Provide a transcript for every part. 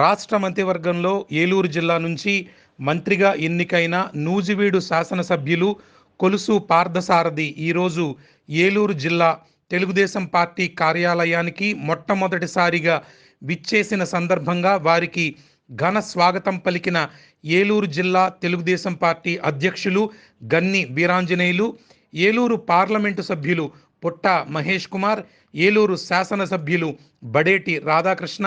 రాష్ట్ర మంత్రివర్గంలో ఏలూరు జిల్లా నుంచి మంత్రిగా ఎన్నికైన నూజివీడు శాసనసభ్యులు కొలుసు పార్థసారథి ఈరోజు ఏలూరు జిల్లా తెలుగుదేశం పార్టీ కార్యాలయానికి మొట్టమొదటిసారిగా విచ్చేసిన సందర్భంగా వారికి ఘన స్వాగతం పలికిన ఏలూరు జిల్లా తెలుగుదేశం పార్టీ అధ్యక్షులు గన్ని వీరాంజనేయులు, ఏలూరు పార్లమెంటు సభ్యులు పుట్ట మహేష్ కుమార్, ఏలూరు శాసనసభ్యులు బడేటి రాధాకృష్ణ,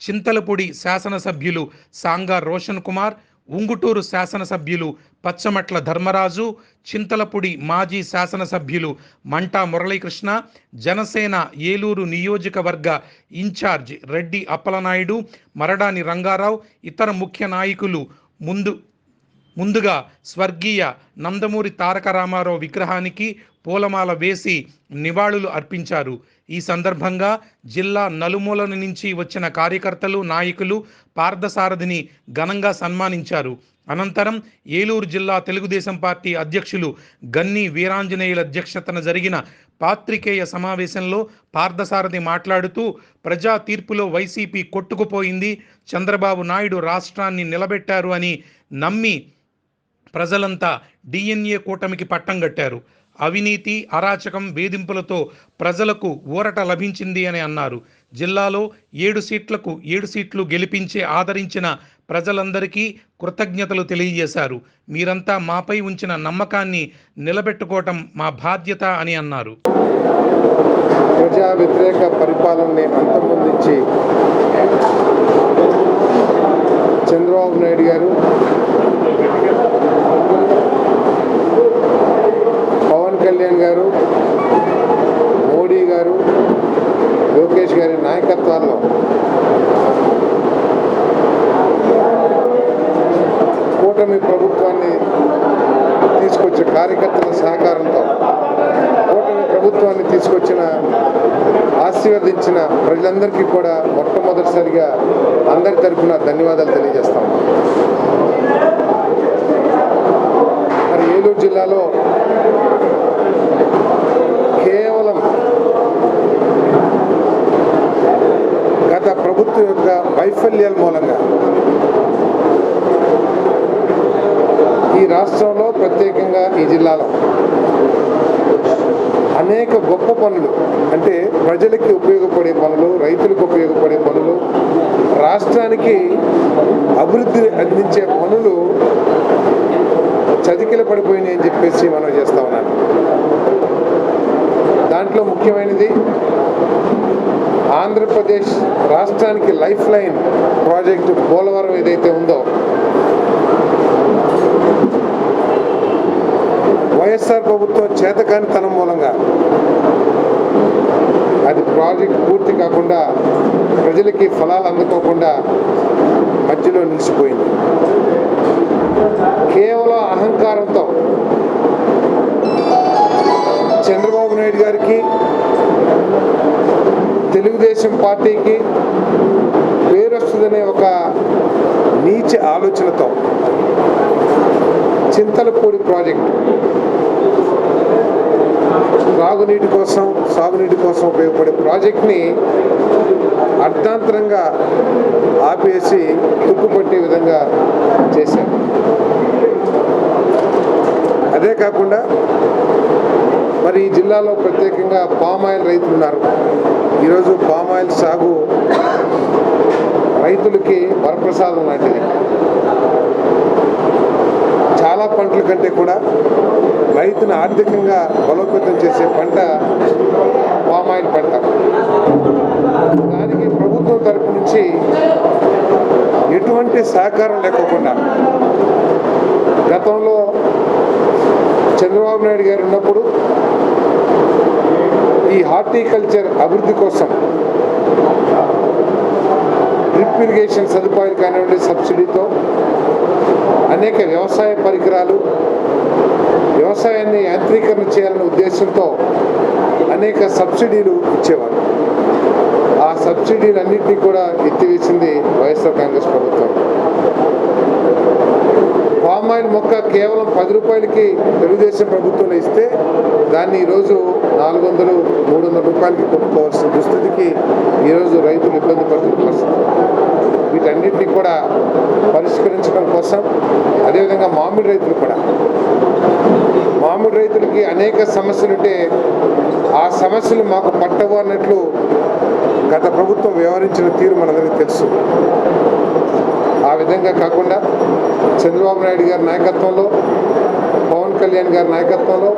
చింతలపూడి శాసనసభ్యులు సాంగా రోషన్ కుమార్, ఉంగుటూరు శాసనసభ్యులు పచ్చమట్ల ధర్మరాజు, చింతలపూడి మాజీ శాసనసభ్యులు మంటా మురళీకృష్ణ, జనసేన ఏలూరు నియోజకవర్గ ఇన్ఛార్జ్ రెడ్డి అప్పలనాయుడు, మరడాని రంగారావు, ఇతర ముఖ్య నాయకులు ముందుగా స్వర్గీయ నందమూరి తారక రామారావు విగ్రహానికి పూలమాల వేసి నివాళులు అర్పించారు. ఈ సందర్భంగా జిల్లా నలుమూలల నుంచి వచ్చిన కార్యకర్తలు, నాయకులు పార్థసారథిని ఘనంగా సన్మానించారు. అనంతరం ఏలూరు జిల్లా తెలుగుదేశం పార్టీ అధ్యక్షులు గన్ని వీరాంజనేయుల అధ్యక్షతన జరిగిన పాత్రికేయ సమావేశంలో పార్థసారథి మాట్లాడుతూ, ప్రజా తీర్పులో వైసీపీ కొట్టుకుపోయింది, చంద్రబాబు నాయుడు రాష్ట్రాన్ని నిలబెట్టారు అని నమ్మి ప్రజలంతా డిఎన్ఏ కూటమికి పట్టం కట్టారు. అవినీతి, అరాచకం, వేధింపులతో ప్రజలకు ఊరట లభించింది అని అన్నారు. జిల్లాలో 7 సీట్లు గెలిపించి ఆదరించిన ప్రజలందరికీ కృతజ్ఞతలు తెలియజేశారు. మీరంతా మాపై ఉంచిన నమ్మకాన్ని నిలబెట్టుకోవటం మా బాధ్యత అని అన్నారు. ప్రజా వ్యతిరేక పరిపాలనని అంతమొందించి చంద్రబాబు నాయుడు గారు, పవన్ కళ్యాణ్ గారు, మోడీ గారు, లోకేష్ గారి నాయకత్వాల్లో కూటమి ప్రభుత్వాన్ని తీసుకొచ్చే కార్యకర్తల సహకారంతో కూటమి ప్రభుత్వాన్ని ఆశీర్వదించిన ప్రజలందరికీ కూడా మొట్టమొదటిసారిగా అందరి తరఫున ధన్యవాదాలు తెలియజేస్తాం. మరి ఏలూరు జిల్లాలో కేవలం గత ప్రభుత్వం యొక్క వైఫల్యాల మూలంగా ఈ రాష్ట్రంలో, ప్రత్యేకంగా ఈ జిల్లాలో అనేక గొప్ప పనులు, అంటే ప్రజలకి ఉపయోగపడే పనులు, రైతులకు ఉపయోగపడే పనులు, రాష్ట్రానికి అభివృద్ధి అందించే పనులు చతికిల పడిపోయినాయి అని చెప్పేసి మనం చేస్తా ఉన్నాను. దాంట్లో ముఖ్యమైనది ఆంధ్రప్రదేశ్ రాష్ట్రానికి లైఫ్ లైన్ ప్రాజెక్టు పోలవరం ఏదైతే ఉందో, వైఎస్ఆర్ ప్రభుత్వం చేతకానితనం మూలంగా అది ప్రాజెక్ట్ పూర్తి కాకుండా ప్రజలకి ఫలాలు అందుకోకుండా మధ్యలో నిలిచిపోయింది. కేవలం అహంకారంతో చంద్రబాబు నాయుడు గారికి, తెలుగుదేశం పార్టీకి పేరు వస్తుందనే ఒక నీచ ఆలోచనతో చింతలపూడి ప్రాజెక్టు సాగునీటి కోసం ఉపయోగపడే ప్రాజెక్ట్ని అర్ధాంతరంగా ఆపేసి తుప్పుపట్టే విధంగా చేశారు. అదే కాకుండా మరి ఈ జిల్లాలో ప్రత్యేకంగా పామాయిల్ రైతులు ఉన్నారు. ఈరోజు పామాయిల్ సాగు రైతులకి వరప్రసాదం లాంటిది. చాలా పంటల కంటే కూడా రైతును ఆర్థికంగా బలోపేతం చేసే పంట పామాయిల్ పంట. దానికి ప్రభుత్వం తరపు నుంచి ఎటువంటి సహకారం లేకోకుండా గతంలో చంద్రబాబు నాయుడు గారు ఉన్నప్పుడు ఈ హార్టికల్చర్ అభివృద్ధి కోసం డ్రిప్ ఇరిగేషన్ సదుపాయాలు కానివ్వండి, సబ్సిడీతో అనేక వ్యవసాయ పరికరాలు, వ్యవసాయాన్ని యాంత్రీకరణ చేయాలనే ఉద్దేశంతో అనేక సబ్సిడీలు ఇచ్చేవారు. ఆ సబ్సిడీలన్నింటినీ కూడా ఎత్తివేసింది వైఎస్ఆర్ కాంగ్రెస్ ప్రభుత్వం. పామాయిల్ మొక్క కేవలం 10 రూపాయలకి తెలుగుదేశం ప్రభుత్వంలో ఇస్తే దాన్ని ఈరోజు 400-300 రూపాయలకి కొనుక్కోవాల్సిన దుస్థితికి ఈరోజు రైతులు ఇబ్బంది పడుతున్న పరిస్థితి. వీటన్నిటినీ కూడా పరిష్కరించడం కోసం, అదేవిధంగా మామిడి రైతులకి అనేక సమస్యలు ఉంటే ఆ సమస్యలు మాకు పట్టవు అన్నట్లు గత ప్రభుత్వం వ్యవహరించిన తీరు మనందరికీ తెలుసు. ఆ విధంగా కాకుండా చంద్రబాబు నాయుడు గారి నాయకత్వంలో, పవన్ కళ్యాణ్ గారి నాయకత్వంలో,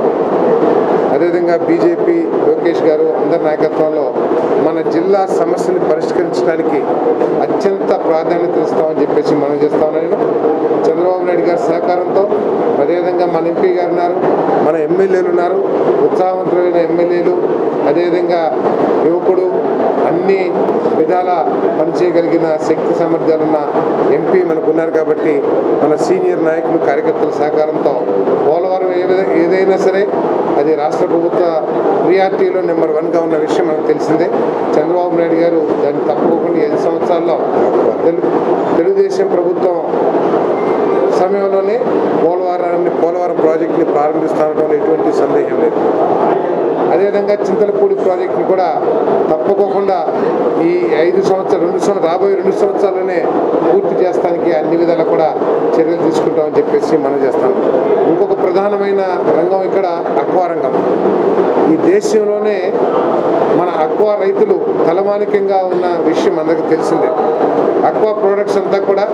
అదేవిధంగా బీజేపీ లోకేష్ గారు అందరి నాయకత్వంలో మన జిల్లా సమస్యలు పరిష్కరించడానికి అత్యంత ప్రాధాన్యత ఇస్తామని చెప్పేసి మనం చేస్తా ఉన్నాను. చంద్రబాబు నాయుడు గారి సహకారంతో, అదేవిధంగా మన ఎంపీ గారు ఉన్నారు, మన ఎమ్మెల్యేలు ఉన్నారు, ఉత్సాహవంతులైన ఎమ్మెల్యేలు, అదేవిధంగా యువకుడు, అన్ని విధాల పనిచేయగలిగిన శక్తి సామర్థ్యాలున్న ఎంపీ మనకు ఉన్నారు. కాబట్టి మన సీనియర్ నాయకులు, కార్యకర్తల సహకారంతో పోలవరం ఏదైనా సరే అది రాష్ట్ర ప్రభుత్వ ప్రియారిటీలో నెంబర్ 1గా ఉన్న విషయం మనకు తెలిసిందే. చంద్రబాబు నాయుడు గారు దాన్ని తప్పుకోకుండా 5 సంవత్సరాల్లో తెలుగుదేశం ప్రభుత్వం సమయంలోనే పోలవరం ప్రాజెక్టుని ప్రారంభిస్తానడంలో ఎటువంటి సందేహం లేదు. అదేవిధంగా చింతలపూడి ప్రాజెక్టుని కూడా తప్పకోకుండా ఈ 2 రాబోయే 2 సంవత్సరాలనే పూర్తి చేస్తానికి అన్ని విధాలా కూడా చర్యలు తీసుకుంటామని చెప్పేసి మనం చేస్తాం. ఇంకొక ప్రధానమైన రంగం ఇక్కడ అక్వా రంగం. ఈ దేశంలోనే మన అక్వా రైతులు తలమానికంగా ఉన్న విషయం అందరికీ తెలిసిందే. అక్వా ప్రొడక్ట్స్ అంతా కూడా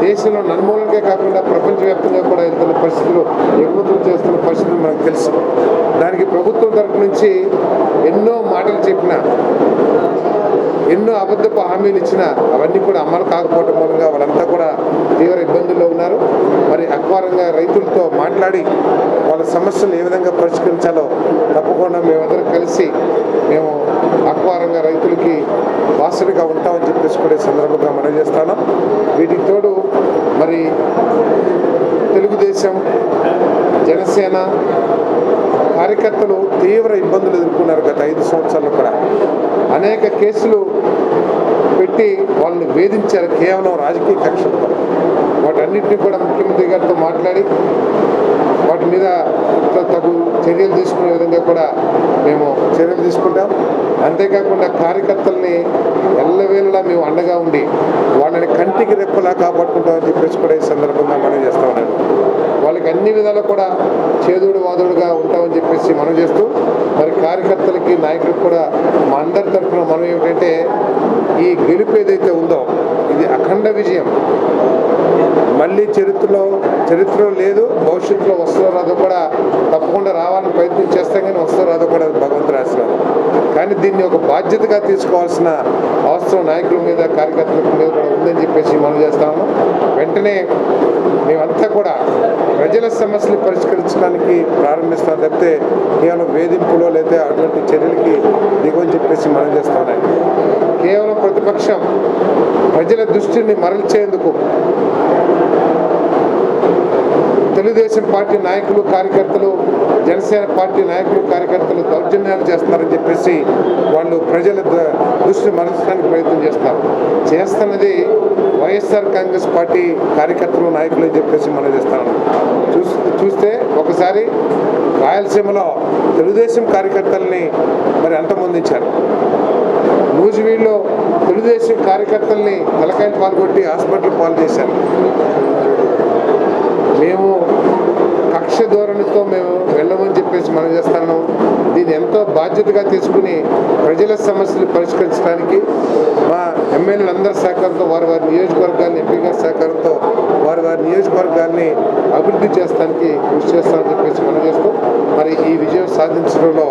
దేశంలో నలుమూలకే కాకుండా ప్రపంచవ్యాప్తంగా కూడా వెళ్తున్న పరిస్థితులు, ఎగుమతులు చేస్తున్న పరిస్థితులు మనకు తెలుసు. దానికి ప్రభుత్వం తరపు నుంచి ఎన్నో మాటలు చెప్పినా, ఎన్నో అబద్ధపు హామీలు ఇచ్చినా అవన్నీ కూడా అమలు కాకపోవడం మూలంగా వాళ్ళంతా కూడా తీవ్ర ఇబ్బందుల్లో ఉన్నారు. మరి అక్వా రంగ రైతులతో మాట్లాడి వాళ్ళ సమస్యలు ఏ విధంగా పరిష్కరించాలో తప్పకుండా మేమందరం కలిసి మేము అక్వా రంగ రైతులకి వాసనగా ఉంటామని చెప్పేసి కూడా సందర్భంగా మనం చేస్తాను. వీటికి తోడు మరి తెలుగుదేశం, జనసేన కార్యకర్తలు తీవ్ర ఇబ్బందులు ఎదుర్కొన్నారు. గత 5 సంవత్సరాలు కూడా అనేక కేసులు పెట్టి వాళ్ళని వేధించారు కేవలం రాజకీయ కక్షలతో. వాటన్నిటిని కూడా ముఖ్యమంత్రి గారితో మాట్లాడి వాటి మీద తగు చర్యలు తీసుకునే విధంగా కూడా మేము చర్యలు తీసుకుంటాం. అంతేకాకుండా కార్యకర్తల్ని ఎల్లవేళలా మేము అండగా ఉండి వాళ్ళని కంటికి రెప్పలా కాపాడుకుంటామని చెప్పేసి కూడా ఈ సందర్భంగా మనం చేస్తూ ఉన్నాను. వాళ్ళకి అన్ని విధాలు కూడా చేదోడు వాదోడుగా ఉంటామని చెప్పేసి మనం చేస్తూ, మరి కార్యకర్తలకి, నాయకులకు కూడా మా అందరి తరఫున మనం ఏమిటంటే ఈ గెలుపు ఏదైతే ఉందో ఇది అఖండ విజయం. మళ్ళీ చరిత్రలో లేదు, భవిష్యత్తులో వస్తుందో రాదో కూడా తప్పకుండా రావాలని ప్రయత్నం చేస్తాం. కానీ వస్తుందో రాదో కూడా భగవంతుడు ఆశీర్వాదం. కానీ దీన్ని ఒక బాధ్యతగా తీసుకోవాల్సిన అవసరం నాయకుల మీద, కార్యకర్తల మీద కూడా ఉందని చెప్పేసి మనం చేస్తాము. వెంటనే మేమంతా కూడా ప్రజల సమస్యలు పరిష్కరించడానికి ప్రారంభిస్తాం తప్పితే కేవలం వేధింపులో లేదా అటువంటి చర్యలకి దిగని చెప్పేసి మనం చేస్తా ఉన్నాయి. కేవలం ప్రతిపక్షం ప్రజల దృష్టిని మరల్చేందుకు తెలుగుదేశం పార్టీ నాయకులు, కార్యకర్తలు, జనసేన పార్టీ నాయకులు, కార్యకర్తలు దౌర్జన్యాలు చేస్తున్నారని చెప్పేసి వాళ్ళు ప్రజల దృష్టిని మరల్చడానికి ప్రయత్నం చేస్తున్నది వైఎస్ఆర్ కాంగ్రెస్ పార్టీ కార్యకర్తలు, నాయకులు అని చెప్పేసి మనం చేస్తాను. చూస్తే ఒకసారి రాయలసీమలో తెలుగుదేశం కార్యకర్తల్ని మరి అంతమొందించారు. నూజివీడులో తెలుగుదేశం కార్యకర్తల్ని తలకాయలు పాల్గొట్టి హాస్పిటల్ పాలు చేశారు. మేము కక్ష ధోరణితో మేము వెళ్ళమని చెప్పేసి మనం చేస్తున్నాం. దీన్ని ఎంతో బాధ్యతగా తీసుకుని ప్రజల సమస్యలు పరిష్కరించడానికి మా ఎమ్మెల్యేలందరి సహకారంతో, వారి నియోజకవర్గాన్ని ఎంపీ గారి సహకారంతో, వారి నియోజకవర్గాన్ని అభివృద్ధి చేస్తానికి కృషి చేస్తామని చెప్పేసి మనం చేస్తూ మరి ఈ విజయం సాధించడంలో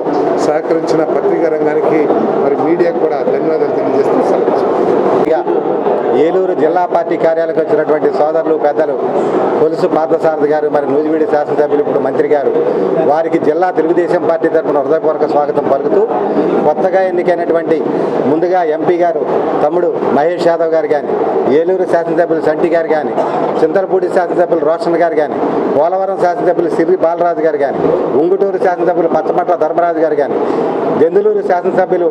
సహకరించిన పత్రికా రంగానికి మరి మీడియాకు కూడా ధన్యవాదాలు తెలియజేస్తూ ఏలూరు జిల్లా పార్టీ కార్యాలయానికి వచ్చినటువంటి సోదరులు పెద్దలు కొలుసు పార్థసారథి గారు, మరి నూజివీడి శాసనసభ్యులు ఇప్పుడు మంత్రి గారు, వారికి జిల్లా తెలుగుదేశం పార్టీ తరఫున హృదయపూర్వక స్వాగతం పలుకుతూ, కొత్తగా ఎన్నికైనటువంటి ముందుగా ఎంపీ గారు తమ్ముడు మహేష్ యాదవ్ గారు కానీ, ఏలూరు శాసనసభ్యులు సంటి గారు కానీ, చింతలపూడి శాసనసభ్యులు రోషన్ గారు కానీ, పోలవరం శాసనసభ్యులు సిరి బాలరాజు గారు కానీ, ఉంగుటూరు శాసనసభ్యులు పచ్చమట్ల ధర్మరాజు గారు కానీ, దెందులూరు శాసనసభ్యులు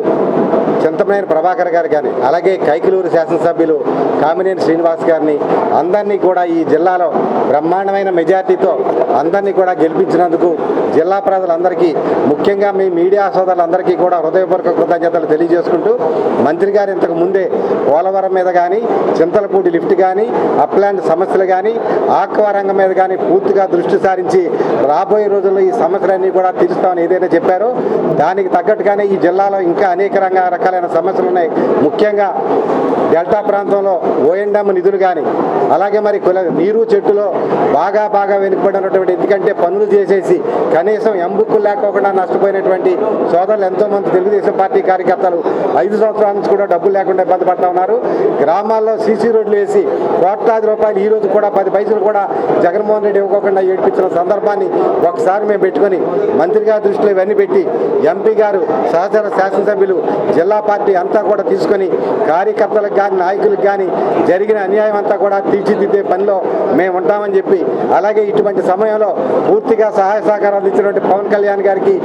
చింతమనేని ప్రభాకర్ గారు కానీ, అలాగే కైకిలూరు శాసనసభ్యులు కామినేని శ్రీనివాస్ గారిని అందరినీ కూడా ఈ జిల్లాలో బ్రహ్మాండమైన మెజార్టీతో అందరినీ కూడా గెలిపించినందుకు జిల్లా ప్రజలందరికీ, ముఖ్యంగా మీ మీడియా సోదరులందరికీ కూడా హృదయపూర్వక కృతజ్ఞతలు తెలియజేసుకుంటూ, మంత్రి గారు ఇంతకు ముందే పోలవరం మీద కానీ, చింతలపూడి లిఫ్ట్ కానీ, అప్లాండ్ సమస్యలు కానీ, ఆక్వా రంగం మీద కానీ పూర్తిగా దృష్టి సారించి రాబోయే రోజుల్లో ఈ సమస్యలన్నీ కూడా తీరుస్తామని ఏదైతే చెప్పారో దానికి తగ్గట్టుగానే ఈ జిల్లాలో ఇంకా అనేక రకాలైన సమస్యలు ఉన్నాయి. ముఖ్యంగా డెల్టా ప్రాంతంలో ఓఎండ్ఎం నిధులు కానీ, అలాగే మరి నీరు చెట్టులో బాగా వెనుకబడినటువంటి, ఎందుకంటే పనులు చేసేసి కనీసం ఎంబుక్కులు లేకోకుండా నష్టపోయినటువంటి సోదరులు ఎంతోమంది తెలుగుదేశం పార్టీ కార్యకర్తలు 5 సంవత్సరాల నుంచి కూడా డబ్బులు లేకుండా ఇబ్బంది పడుతూ ఉన్నారు. గ్రామాల్లో సీసీ రోడ్లు వేసి కోట్లాది రూపాయలు ఈ రోజు కూడా 10 పైసలు కూడా జగన్మోహన్ రెడ్డి ఇవ్వకుండా ఏడిపించిన సందర్భాన్ని ఒకసారి మేము పెట్టుకొని మంత్రి గారి దృష్టిలో ఇవన్నీ పెట్టి ఎంపీ గారు, సహచర శాసనసభ్యులు, జిల్లా పార్టీ అంతా కూడా తీసుకొని కార్యకర్తలకు కానీ నాయకులకు కానీ జరిగిన అన్యాయం అంతా కూడా తీర్చిదిద్దే పనిలో మేము ఉంటామని చెప్పి, అలాగే ఇటువంటి సమయంలో పూర్తిగా సహాయ సహకారాలు ఇచ్చినటువంటి పవన్ కళ్యాణ్ గారికి